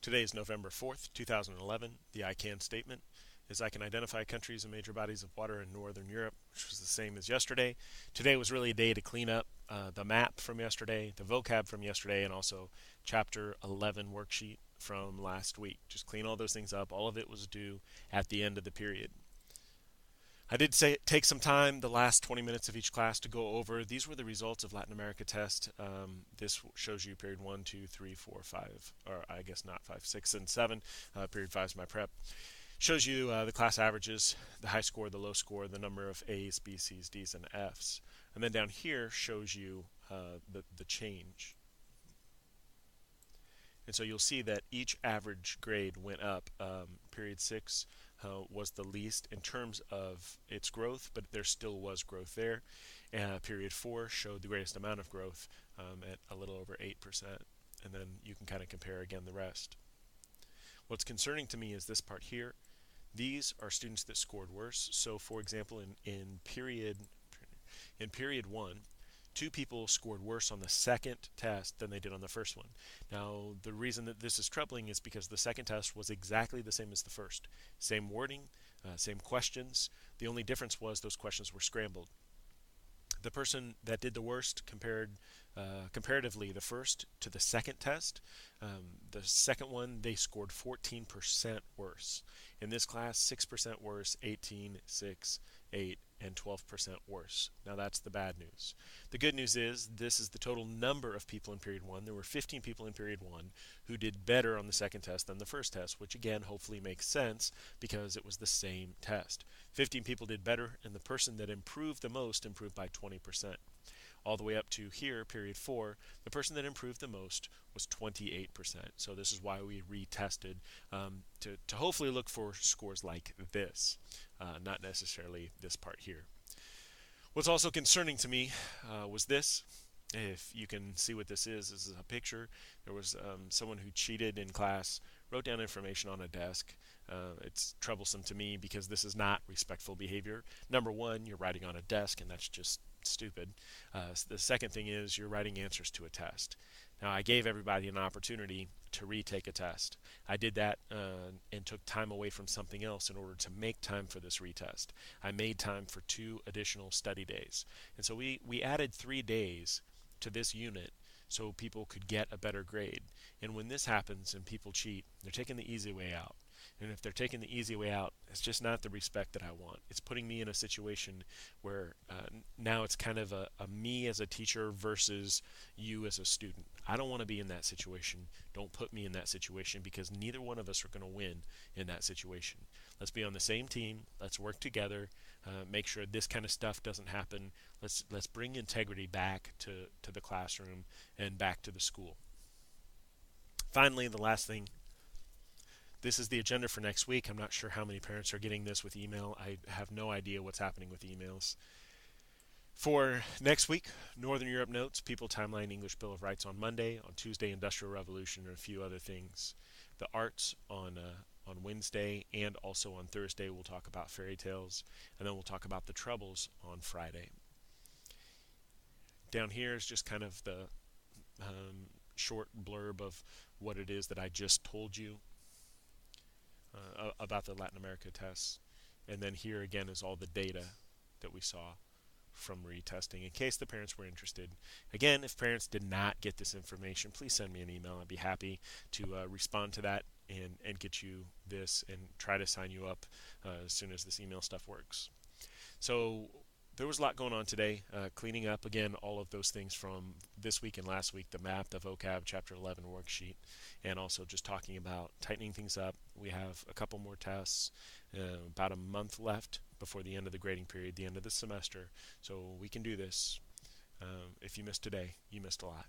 Today is November 4th, 2011. The I CAN statement is I can identify countries and major bodies of water in Northern Europe, which was the same as yesterday. Today was really a day to clean up the map from yesterday, the vocab from yesterday, and also Chapter 11 worksheet from last week. Just clean all those things up. All of it was due at the end of the period. I did say take some time, the last 20 minutes of each class, to go over. These were the results of Latin America test. This shows you period 1, 2, 3, 4, 5, or I guess not 5, 6, and 7. Period 5 is my prep. Shows you the class averages, the high score, the low score, the number of A's, B's, C's, D's, and F's. And then down here shows you the change. And so you'll see that each average grade went up. Period 6 was the least in terms of its growth, but there still was growth there. Period 4 showed the greatest amount of growth at a little over 8%. And then you can kind of compare again the rest. What's concerning to me is this part here. These are students that scored worse. So for example, in period 1, 2 people scored worse on the second test than they did on the first one. Now, the reason that this is troubling is because the second test was exactly the same as the first. Same wording, same questions. The only difference was those questions were scrambled. The person that did the worst comparatively the first to the second test, the second one, they scored 14% worse. In this class, 6% worse, 18, 6, 8, and 12% worse. Now that's the bad news. The good news is this is the total number of people in period 1. There were 15 people in period 1 who did better on the second test than the first test, which again hopefully makes sense because it was the same test. 15 people did better, and the person that improved the most improved by 20%. All the way up to here, period 4, the person that improved the most was 28%. So this is why we retested to hopefully look for scores like this, not necessarily this part here. What's also concerning to me was this. If you can see what this is a picture. There was someone who cheated in class, wrote down information on a desk. It's troublesome to me because this is not respectful behavior. Number one, you're writing on a desk, and that's just stupid. The second thing is you're writing answers to a test. Now, I gave everybody an opportunity to retake a test. I did that and took time away from something else in order to make time for this retest. I made time for 2 additional study days. And so we added 3 days to this unit so people could get a better grade. And when this happens and people cheat, they're taking the easy way out. And if they're taking the easy way out, it's just not the respect that I want. It's putting me in a situation where now it's kind of a me as a teacher versus you as a student. I don't want to be in that situation. Don't put me in that situation because neither one of us are going to win in that situation. Let's be on the same team. Let's work together. Make sure this kind of stuff doesn't happen. Let's bring integrity back to the classroom and back to the school. Finally, the last thing. This is the agenda for next week. I'm not sure how many parents are getting this with email. I have no idea what's happening with emails. For next week, Northern Europe notes, People, Timeline, English Bill of Rights on Monday. On Tuesday, Industrial Revolution, and a few other things. The arts on Wednesday, and also on Thursday we'll talk about fairy tales, and then we'll talk about the troubles on Friday. Down here is just kind of the short blurb of what it is that I just told you about the Latin America tests. And then here again is all the data that we saw from retesting in case the parents were interested. Again, if parents did not get this information, please send me an email. I'd be happy to respond to that and get you this and try to sign you up as soon as this email stuff works. So there was a lot going on today, cleaning up again all of those things from this week and last week, the map, the vocab, chapter 11 worksheet, and also just talking about tightening things up. We have a couple more tests, about a month left before the end of the grading period, the end of the semester, so we can do this. If you missed today, you missed a lot.